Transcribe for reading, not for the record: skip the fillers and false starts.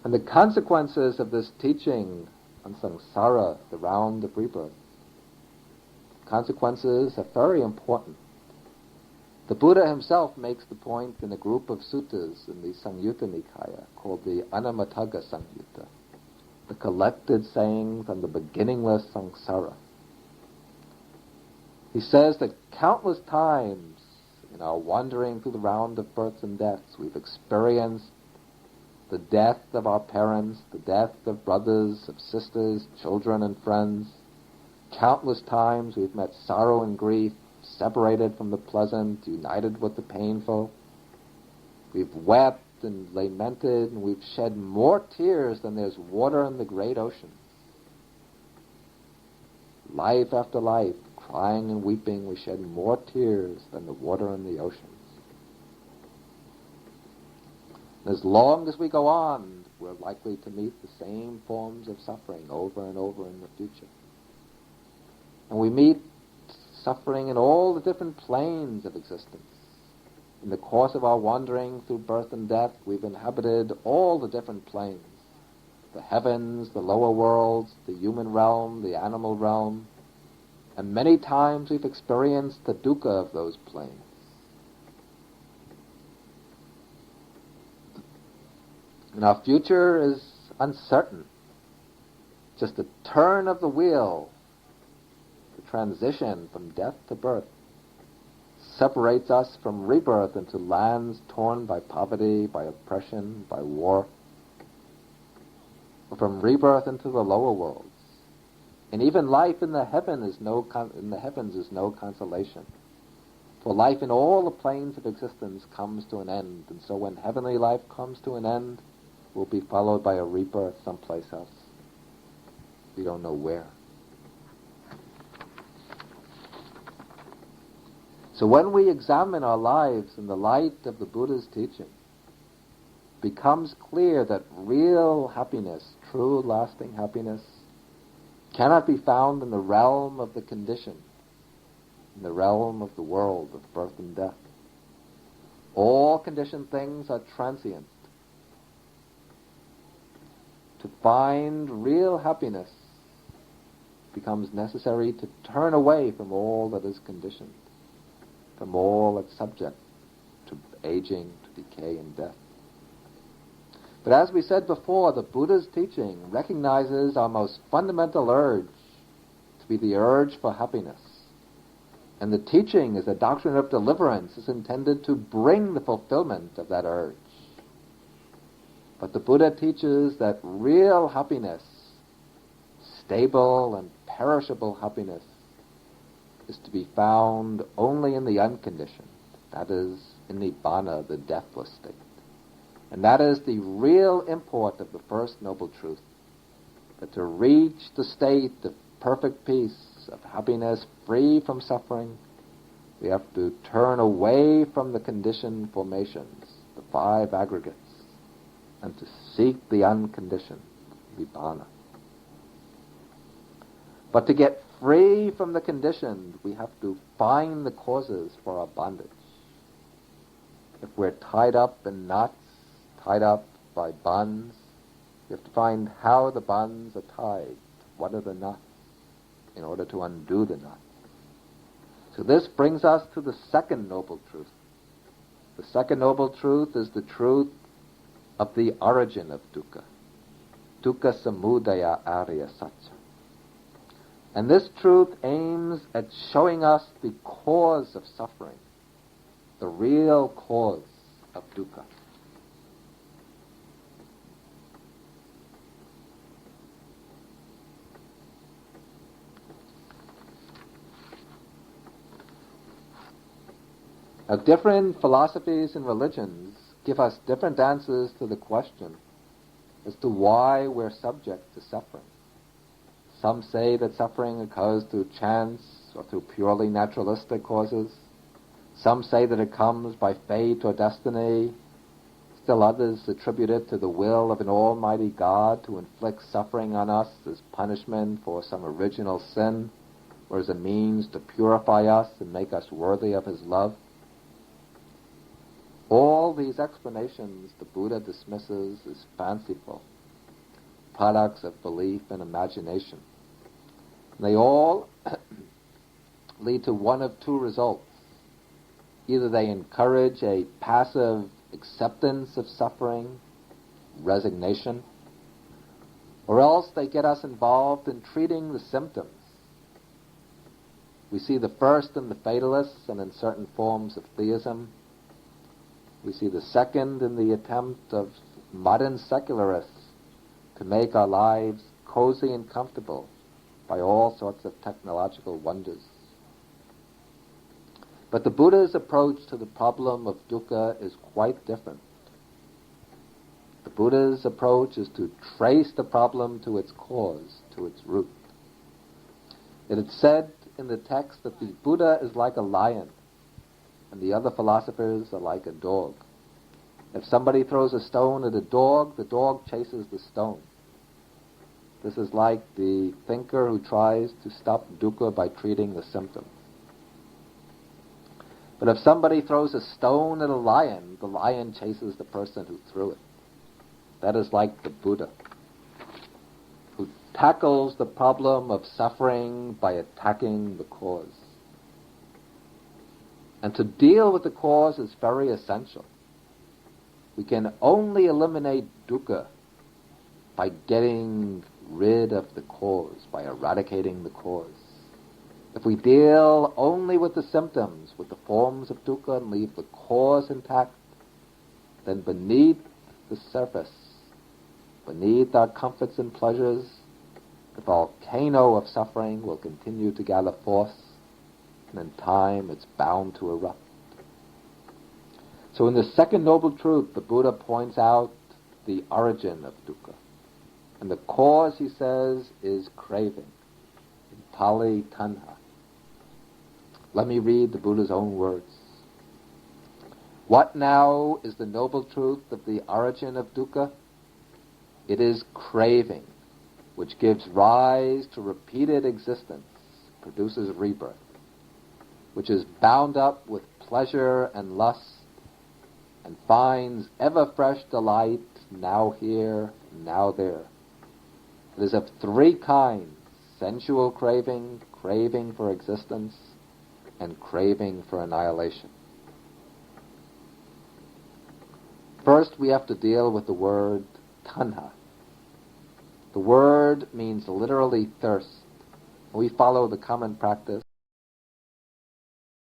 And the consequences of this teaching on samsara, the round of rebirth, consequences are very important. The Buddha himself makes the point in a group of suttas in the Samyutta Nikaya called the Anamatagga Samyutta, the collected sayings on the beginningless samsara. He says that countless times in our wandering through the round of births and deaths, we've experienced the death of our parents, the death of brothers, of sisters, children and friends. Countless times we've met sorrow and grief, separated from the pleasant, united with the painful. We've wept and lamented, and we've shed more tears than there's water in the great ocean. Life after life, crying and weeping, we shed more tears than the water in the oceans. And as long as we go on, we're likely to meet the same forms of suffering over and over in the future. And we meet suffering in all the different planes of existence. In the course of our wandering through birth and death, we've inhabited all the different planes. The heavens, the lower worlds, the human realm, the animal realm. And many times we've experienced the dukkha of those planes. And our future is uncertain. Just a turn of the wheel, the transition from death to birth, separates us from rebirth into lands torn by poverty, by oppression, by war, or from rebirth into the lower worlds. And even life in the heavens is no consolation. For life in all the planes of existence comes to an end, and so when heavenly life comes to an end, will be followed by a rebirth someplace else. We don't know where. So when we examine our lives in the light of the Buddha's teaching, it becomes clear that real happiness, true lasting happiness, cannot be found in the realm of the conditioned, in the realm of the world of birth and death. All conditioned things are transient. To find real happiness becomes necessary to turn away from all that is conditioned, from all that's subject to aging, to decay and death. But as we said before, the Buddha's teaching recognizes our most fundamental urge to be the urge for happiness. And the teaching, as a doctrine of deliverance, is intended to bring the fulfillment of that urge. But the Buddha teaches that real happiness, stable and perishable happiness, is to be found only in the unconditioned, that is, in Nibbana, the deathless state. And that is the real import of the First Noble Truth, that to reach the state of perfect peace, of happiness free from suffering, we have to turn away from the conditioned formations, the five aggregates, and to seek the unconditioned, Nibbana. But to get free from the conditioned, we have to find the causes for our bondage. If we're tied up in knots, tied up by bonds, we have to find how the bonds are tied, what are the knots, in order to undo the knots. So this brings us to the second noble truth. The second noble truth is the truth of the origin of dukkha. Dukkha samudaya arya satya. And this truth aims at showing us the cause of suffering, the real cause of dukkha. Now, different philosophies and religions give us different answers to the question as to why we're subject to suffering. Some say that suffering occurs through chance or through purely naturalistic causes. Some say that it comes by fate or destiny. Still others attribute it to the will of an almighty God to inflict suffering on us as punishment for some original sin or as a means to purify us and make us worthy of his love. All these explanations the Buddha dismisses as fanciful, products of belief and imagination. They all lead to one of two results. Either they encourage a passive acceptance of suffering, resignation, or else they get us involved in treating the symptoms. We see the first in the fatalists and in certain forms of theism. We see the second in the attempt of modern secularists to make our lives cozy and comfortable by all sorts of technological wonders. But the Buddha's approach to the problem of dukkha is quite different. The Buddha's approach is to trace the problem to its cause, to its root. It is said in the text that the Buddha is like a lion, and the other philosophers are like a dog. If somebody throws a stone at a dog, the dog chases the stone. This is like the thinker who tries to stop dukkha by treating the symptom. But if somebody throws a stone at a lion, the lion chases the person who threw it. That is like the Buddha, who tackles the problem of suffering by attacking the cause. And to deal with the cause is very essential. We can only eliminate dukkha by getting rid of the cause, by eradicating the cause. If we deal only with the symptoms, with the forms of dukkha, and leave the cause intact, then beneath the surface, beneath our comforts and pleasures, the volcano of suffering will continue to gather force, and in time it's bound to erupt. So in the second noble truth, the Buddha points out the origin of dukkha. And the cause, he says, is craving. In Pali, tanha. Let me read the Buddha's own words. What now is the noble truth of the origin of dukkha? It is craving, which gives rise to repeated existence, produces rebirth, which is bound up with pleasure and lust, and finds ever fresh delight, now here, now there. It is of three kinds: sensual craving, craving for existence, and craving for annihilation. First, we have to deal with the word tanha. The word means literally thirst. We follow the common practice